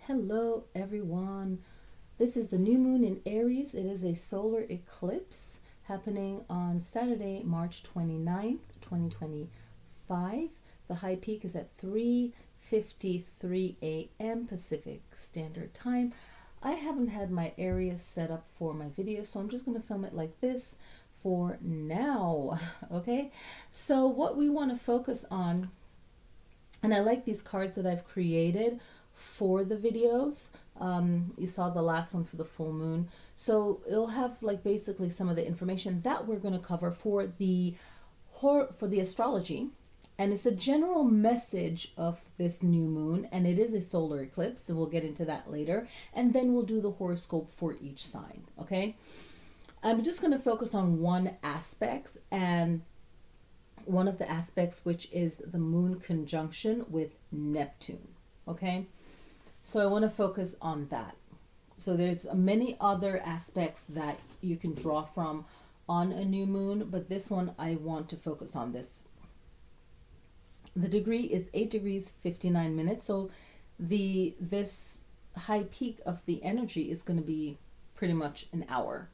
Hello everyone. This is the new moon in Aries. It is a solar eclipse happening on Saturday, March 29th, 2025. The high peak is at 3:53 a.m. Pacific Standard Time. I haven't had my Aries set up for my video, so I'm just going to film it like this for now. Okay, so what we want to focus on, and I like these cards that I've created for the videos. You saw the last one for the full moon, so it'll have like basically some of the information that we're going to cover for the astrology, and it's a general message of this new moon, and it is a solar eclipse, and we'll get into that later, and then we'll do the horoscope for each sign. Okay, I'm just going to focus on one aspect, and one of the aspects, which is the moon conjunction with Neptune. Okay, so I want to focus on that. So there's many other aspects that you can draw from on a new moon, but this one I want to focus on this. The degree is 8 degrees 59 minutes. So this high peak of the energy is going to be pretty much an hour.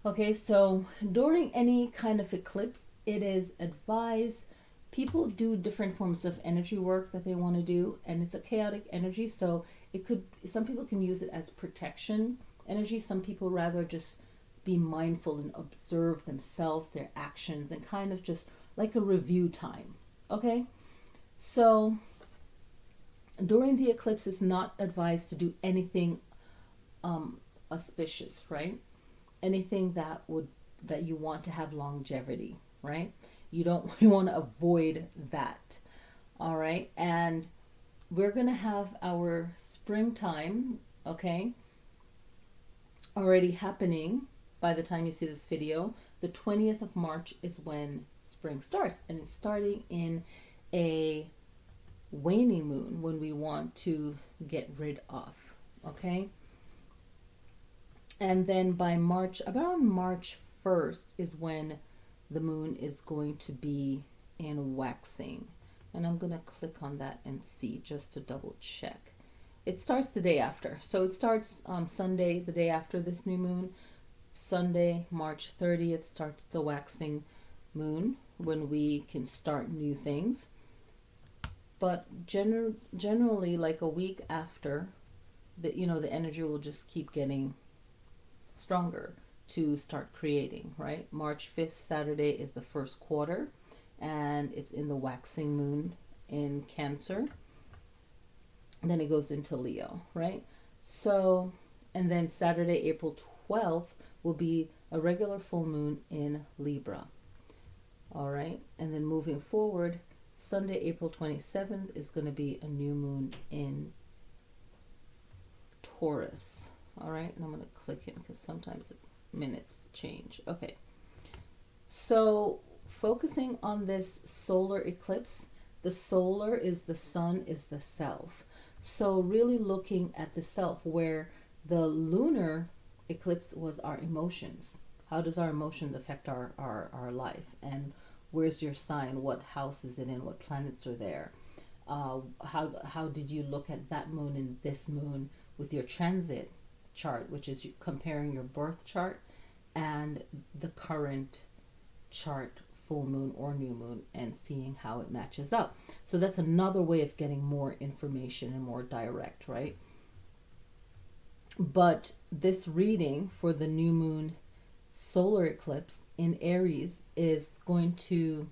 Okay, so during any kind of eclipse, it is advised people do different forms of energy work that they want to do, and it's a chaotic energy, so some people can use it as protection energy. Some people rather just be mindful and observe themselves, their actions, and kind of just like a review time. Okay, so during the eclipse, it's not advised to do anything auspicious, right? Anything that you want to have longevity, right? You want to avoid that. All right, and we're going to have our springtime, okay, already happening by the time you see this video. The 20th of March is when spring starts, and it's starting in a waning moon when we want to get rid of, okay? And then by around March 1st is when the moon is going to be in waxing. And I'm going to click on that and see just to double check. It starts the day after. So it starts Sunday, the day after this new moon. Sunday, March 30th starts the waxing moon when we can start new things. But generally like a week after, the energy will just keep getting stronger to start creating, right? March 5th, Saturday, is the first quarter, and it's in the waxing moon in Cancer. And then it goes into Leo, right? So, and then Saturday, April 12th, will be a regular full moon in Libra. All right, and then moving forward, Sunday, April 27th, is going to be a new moon in Taurus. All right, and I'm going to click in because sometimes minutes change. Okay, so focusing on this solar eclipse, the solar is the sun, is the self. So really looking at the self, where the lunar eclipse was our emotions. How does our emotions affect our life? And where's your sign? What house is it in? What planets are there? How did you look at that moon and this moon with your transit chart, which is comparing your birth chart and the current chart, full moon or new moon, and seeing how it matches up. So that's another way of getting more information and more direct, right? But this reading for the new moon solar eclipse in Aries is going to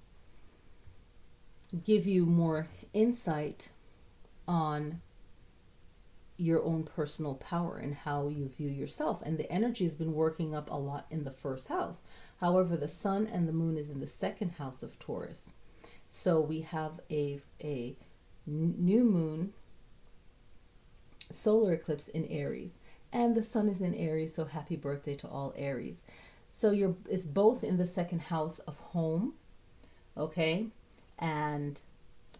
give you more insight on your own personal power and how you view yourself. And the energy has been working up a lot in the first house. However, the sun and the moon is in the second house of Taurus. So we have a new moon solar eclipse in Aries, and the sun is in Aries, so happy birthday to all Aries. So it's both in the second house of home, okay, and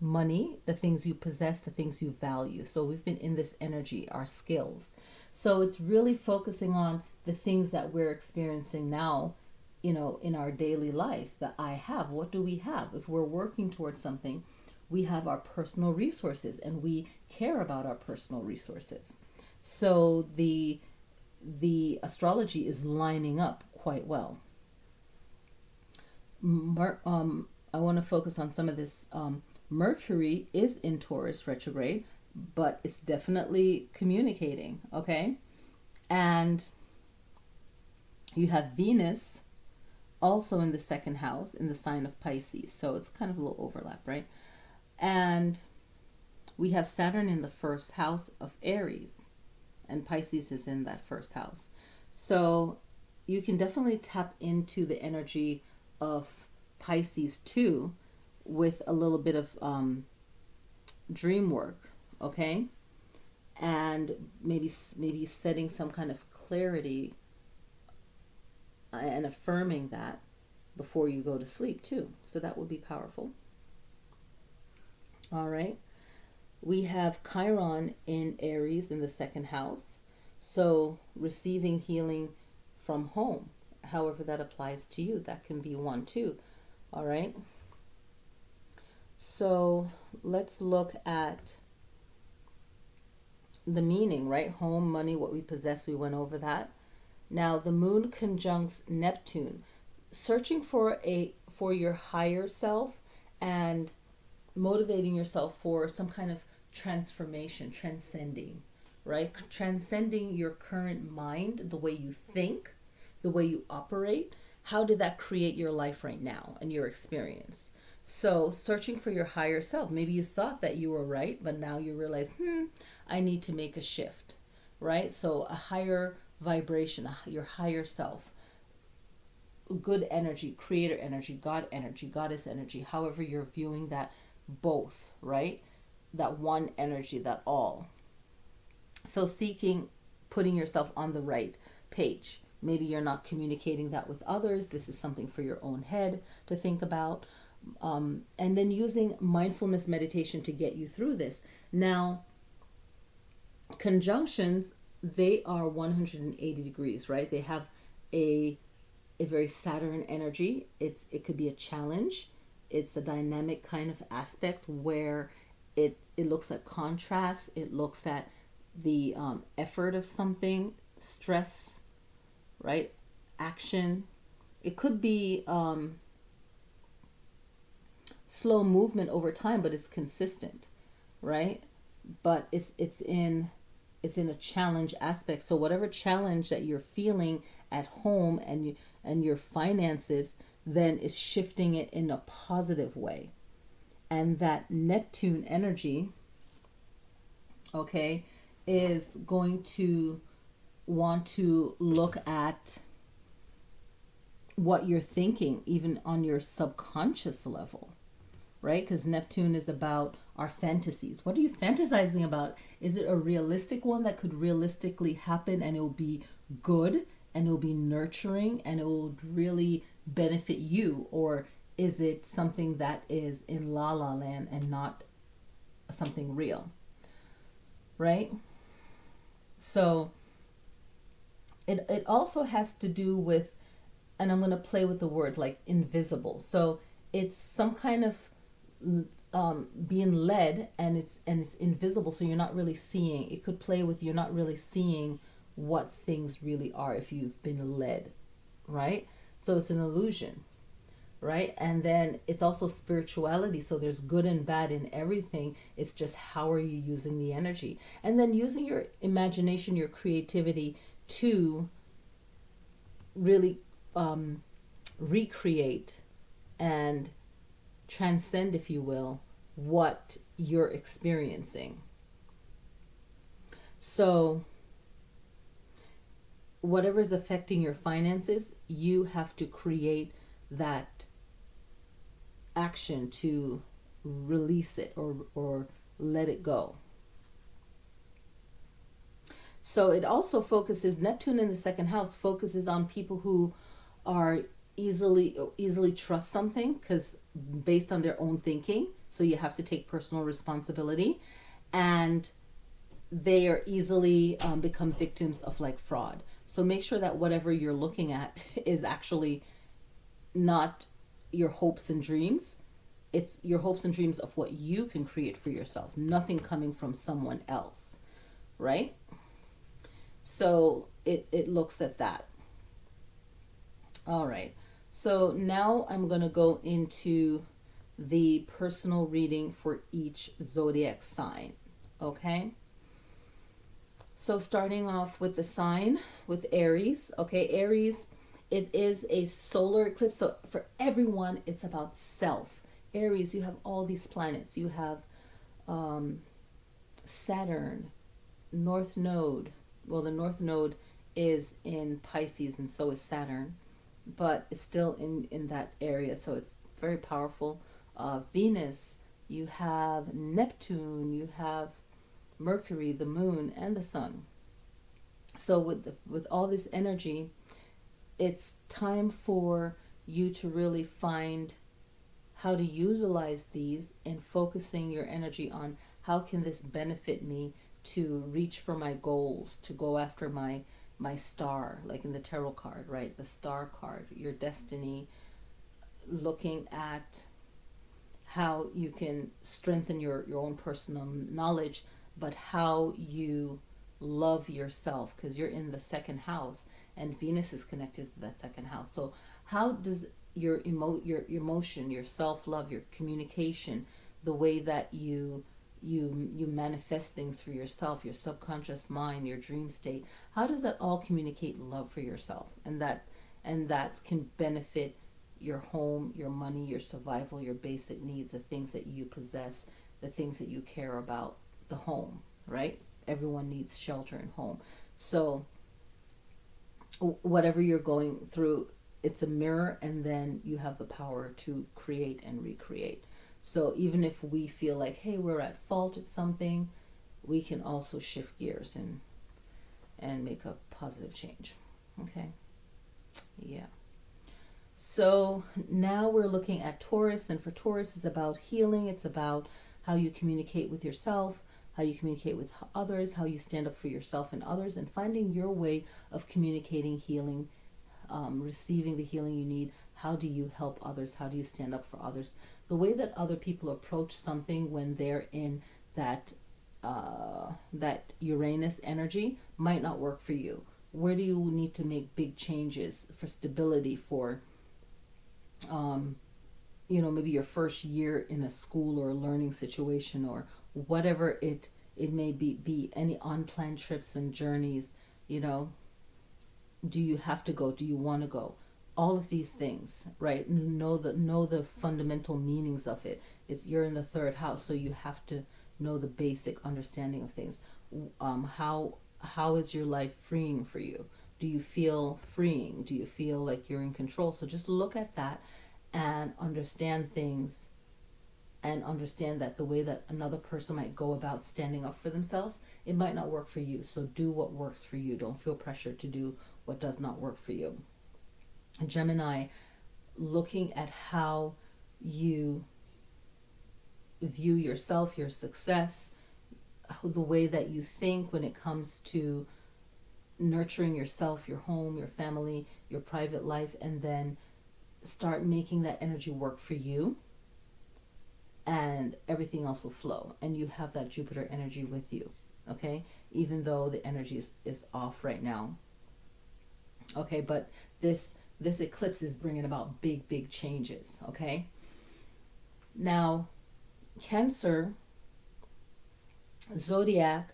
money, the things you possess, the things you value. So we've been in this energy, our skills. So it's really focusing on the things that we're experiencing now, in our daily life. That I have, what do we have? If we're working towards something, we have our personal resources and we care about our personal resources. So the astrology is lining up quite well. I want to focus on some of this. Mercury is in Taurus retrograde, but it's definitely communicating, okay? And you have Venus also in the second house in the sign of Pisces. So it's kind of a little overlap, right? And we have Saturn in the first house of Aries, and Pisces is in that first house. So you can definitely tap into the energy of Pisces too, with a little bit of dream work, okay? And maybe setting some kind of clarity and affirming that before you go to sleep too. So that would be powerful. All right. We have Chiron in Aries in the second house. So receiving healing from home, however that applies to you, that can be one too. All right. So let's look at the meaning, right? Home, money, what we possess, we went over that. Now the moon conjuncts Neptune, searching for your higher self and motivating yourself for some kind of transformation, transcending, right? Transcending your current mind, the way you think, the way you operate. How did that create your life right now and your experience? So searching for your higher self. Maybe you thought that you were right, but now you realize, I need to make a shift, right? So a higher vibration, your higher self, good energy, creator energy, God energy, goddess energy, however you're viewing that, both, right? That one energy, that all. So seeking, putting yourself on the right page. Maybe you're not communicating that with others. This is something for your own head to think about. And then using mindfulness meditation to get you through this. Now, conjunctions, they are 180 degrees, right? They have a very Saturn energy. It could be a challenge. It's a dynamic kind of aspect where it looks at contrast. It looks at the effort of something, stress, right? Action. It could be slow movement over time, but it's consistent, right? But it's in a challenge aspect. So whatever challenge that you're feeling at home and your finances, then is shifting it in a positive way. And that Neptune energy, okay, is going to want to look at what you're thinking, even on your subconscious level, right? Because Neptune is about our fantasies. What are you fantasizing about? Is it a realistic one that could realistically happen and it will be good and it will be nurturing and it will really benefit you? Or is it something that is in la la land and not something real, right? So it also has to do with, and I'm going to play with the word like invisible. So it's some kind of being led, and it's invisible, so you're not really seeing. It could play with you're not really seeing what things really are if you've been led, right? So it's an illusion, right? And then it's also spirituality, so there's good and bad in everything. It's just how are you using the energy, and then using your imagination, your creativity to really recreate and transcend, if you will, what you're experiencing. So whatever is affecting your finances, you have to create that action to release it or let it go. So it also focuses, Neptune in the second house focuses on people who are easily trust something, because based on their own thinking, so you have to take personal responsibility, and they are easily become victims of like fraud. So make sure that whatever you're looking at is actually not your hopes and dreams, it's your hopes and dreams of what you can create for yourself, nothing coming from someone else, right? So it looks at that. All right. So now I'm going to go into the personal reading for each zodiac sign. Okay? So starting off with the sign with Aries. Okay, Aries, it is a solar eclipse. So for everyone, it's about self. Aries, you have all these planets. You have Saturn, North Node. Well, the North Node is in Pisces, and so is Saturn, but it's still in that area, so it's very powerful. Venus, you have Neptune, you have Mercury, the moon, and the sun. So with all this energy, it's time for you to really find how to utilize these and focusing your energy on how can this benefit me to reach for my goals, to go after my star, like in the tarot card, right? The star card, your destiny, looking at how you can strengthen your own personal knowledge, but how you love yourself, because you're in the second house and Venus is connected to that second house. So how does your emotion, your self-love, your communication, the way that you manifest things for yourself, your subconscious mind, your dream state, how does that all communicate love for yourself? And that can benefit your home, your money, your survival, your basic needs, the things that you possess, the things that you care about, the home, right? Everyone needs shelter and home. So whatever you're going through, it's a mirror, and then you have the power to create and recreate. So even if we feel like, hey, we're at fault at something, we can also shift gears and make a positive change. Okay. Yeah. So now we're looking at Taurus, and for Taurus, it's about healing. It's about how you communicate with yourself, how you communicate with others, how you stand up for yourself and others, and finding your way of communicating healing, receiving the healing you need. How do you help others? How do you stand up for others? The way that other people approach something when they're in that Uranus energy might not work for you. Where do you need to make big changes for stability, for maybe your first year in a school or a learning situation, or whatever it may be any unplanned trips and journeys, do you have to go? Do you want to go? All of these things, right? Know the fundamental meanings of it. You're in the third house, so you have to know the basic understanding of things. How is your life freeing for you? Do you feel freeing? Do you feel like you're in control? So just look at that and understand things, and understand that the way that another person might go about standing up for themselves, it might not work for you. So do what works for you. Don't feel pressured to do what does not work for you. Gemini, looking at how you view yourself, your success, the way that you think when it comes to nurturing yourself, your home, your family, your private life, and then start making that energy work for you, and everything else will flow, and you have that Jupiter energy with you, okay? Even though the energy is off right now. Okay, but this eclipse is bringing about big changes, okay? Now, Cancer zodiac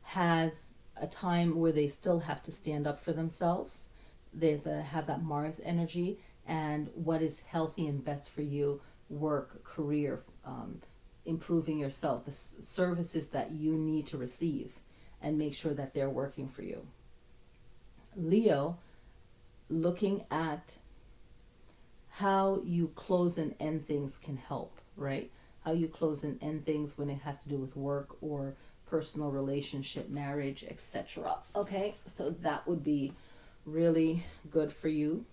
has a time where they still have to stand up for themselves. They have that Mars energy, and what is healthy and best for you, work, career, improving yourself, the services that you need to receive, and make sure that they're working for you. Leo, looking at how you close and end things can help, right? How you close and end things when it has to do with work or personal relationship, marriage, etc. Okay, so that would be really good for you.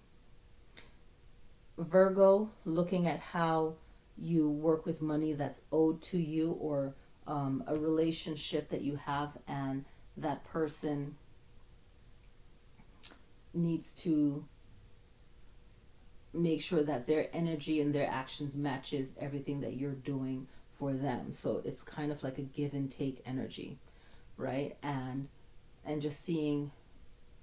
Virgo, looking at how you work with money that's owed to you, or a relationship that you have and that person needs to make sure that their energy and their actions matches everything that you're doing for them. So it's kind of like a give and take energy, right? And just seeing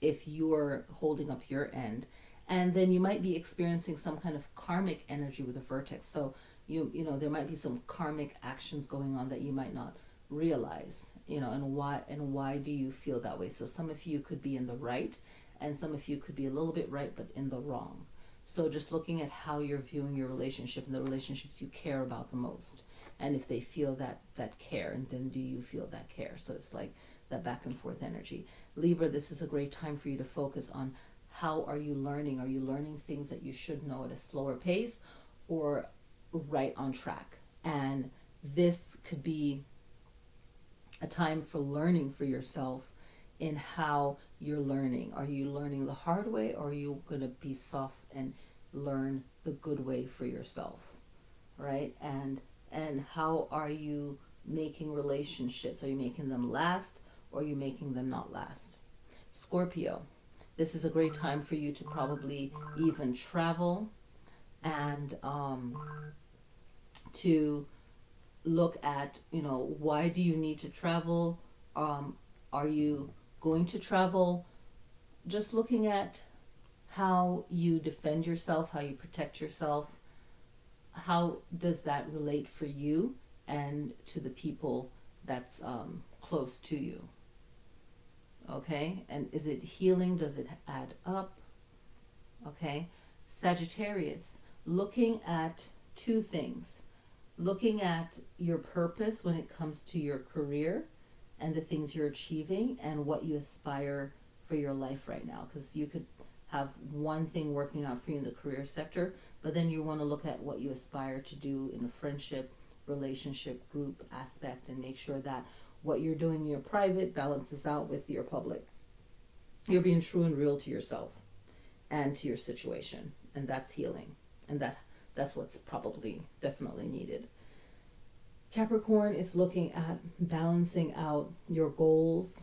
if you're holding up your end. And then you might be experiencing some kind of karmic energy with a vertex. So you know there might be some karmic actions going on that you might not realize, and why do you feel that way? So some of you could be in the right, and some of you could be a little bit right but in the wrong. So just looking at how you're viewing your relationship and the relationships you care about the most, and if they feel that care, and then do you feel that care? So it's like that back and forth energy. Libra, this is a great time for you to focus on how are you learning. Are you learning things that you should know at a slower pace, or right on track? And this could be a time for learning for yourself in how you're learning. Are you learning the hard way, or are you going to be soft and learn the good way for yourself, right? And how are you making relationships? Are you making them last, or are you making them not last? Scorpio, this is a great time for you to probably even travel, and to look at, why do you need to travel? Are you going to travel? Just looking at how you defend yourself, how you protect yourself. How does that relate for you and to the people that's close to you? Okay, and is it healing? Does it add up? Okay, Sagittarius, looking at two things. Looking at your purpose when it comes to your career and the things you're achieving and what you aspire for your life right now. Because you could have one thing working out for you in the career sector, but then you want to look at what you aspire to do in a friendship, relationship, group aspect, and make sure that what you're doing in your private balances out with your public. You're being true and real to yourself and to your situation, and that's healing, and that's what's probably definitely needed. Capricorn is looking at balancing out your goals,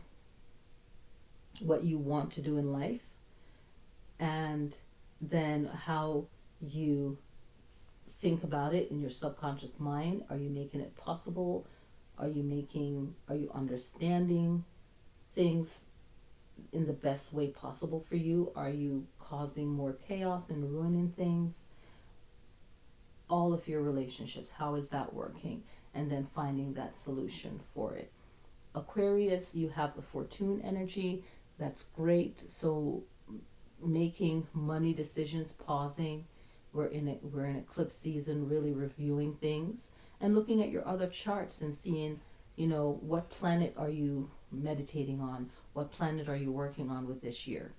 what you want to do in life, and then how you think about it in your subconscious mind. Are you making it possible? Are you understanding things in the best way possible for you? Are you causing more chaos and ruining things? All of your relationships, how is that working? And then finding that solution for it. Aquarius, you have the fortune energy. That's great. So making money decisions, pausing. We're in eclipse season, really reviewing things and looking at your other charts and seeing, what planet are you meditating on? What planet are you working on with this year?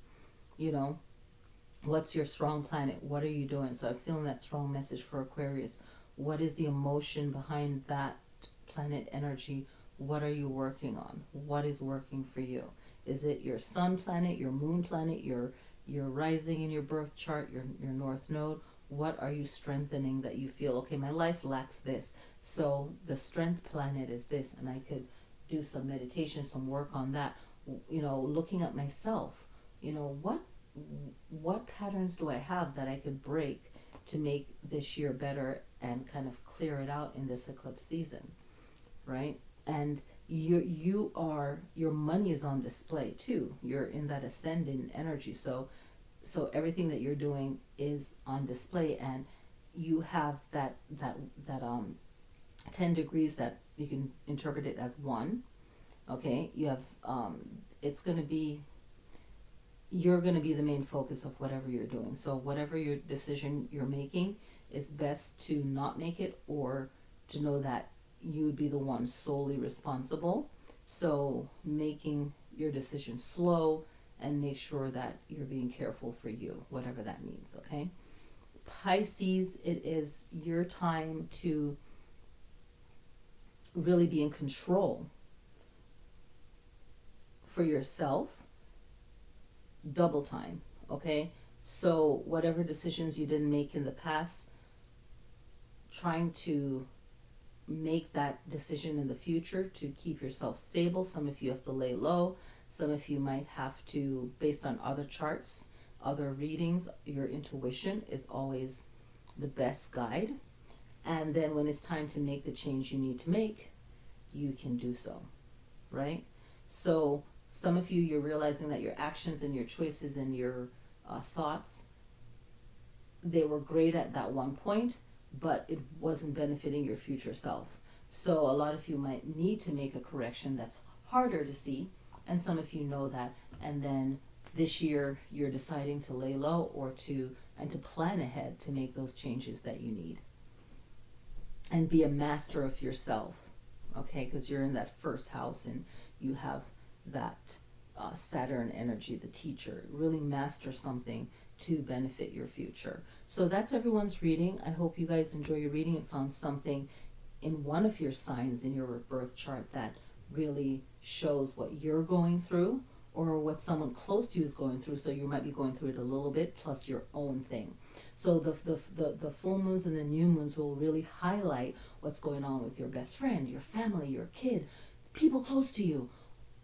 What's your strong planet? What are you doing? So I'm feeling that strong message for Aquarius. What is the emotion behind that planet energy? What are you working on? What is working for you? Is it your sun planet, your moon planet, your rising in your birth chart, your north node? What are you strengthening that you feel, okay, my life lacks this, so the strength planet is this, and I could do some meditation, some work on that. Looking at myself, what patterns do I have that I could break to make this year better and kind of clear it out in this eclipse season, right? And your money is on display too. You're in that ascendant energy, so everything that you're doing is on display, and you have that 10 degrees that you can interpret it as one. Okay, you have you're going to be the main focus of whatever you're doing. So whatever your decision you're making, is best to not make it, or to know that you would be the one solely responsible. So making your decision slow, and make sure that you're being careful for you, whatever that means, okay? Pisces, it is your time to really be in control for yourself. Double time, okay? So whatever decisions you didn't make in the past, trying to make that decision in the future to keep yourself stable. Some of you have to lay low. Some of you might have to, based on other charts, other readings, your intuition is always the best guide. And then when it's time to make the change you need to make, you can do so, right? So some of you, you're realizing that your actions and your choices and your thoughts, they were great at that one point, but it wasn't benefiting your future self. So a lot of you might need to make a correction that's harder to see, and some of you know that. And then this year you're deciding to lay low or to plan ahead to make those changes that you need and be a master of yourself, okay? Because you're in that first house and you have that Saturn energy, the teacher. Really master something to benefit your future. So that's everyone's reading. I hope you guys enjoy your reading and found something in one of your signs in your birth chart that really shows what you're going through or what someone close to you is going through. So you might be going through it a little bit plus your own thing. So the full moons and the new moons will really highlight what's going on with your best friend, your family, your kid, people close to you,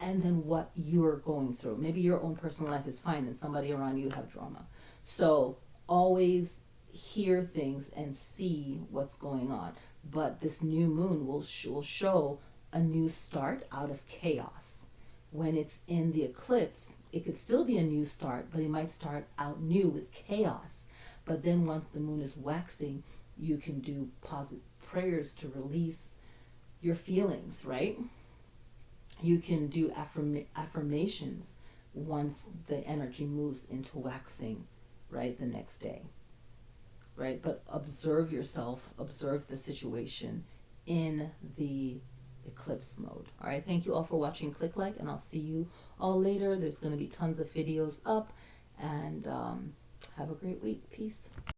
and then what you're going through. Maybe your own personal life is fine and somebody around you have drama. So always hear things and see what's going on. But this new moon will show a new start out of chaos. When it's in the eclipse, it could still be a new start, but it might start out new with chaos. But then once the moon is waxing, you can do positive prayers to release your feelings, right? You can do affirmations once the energy moves into waxing, right, the next day, right? But observe yourself, observe the situation in the eclipse mode. All right, thank you all for watching. Click like, and I'll see you all later. There's going to be tons of videos up, and have a great week. Peace.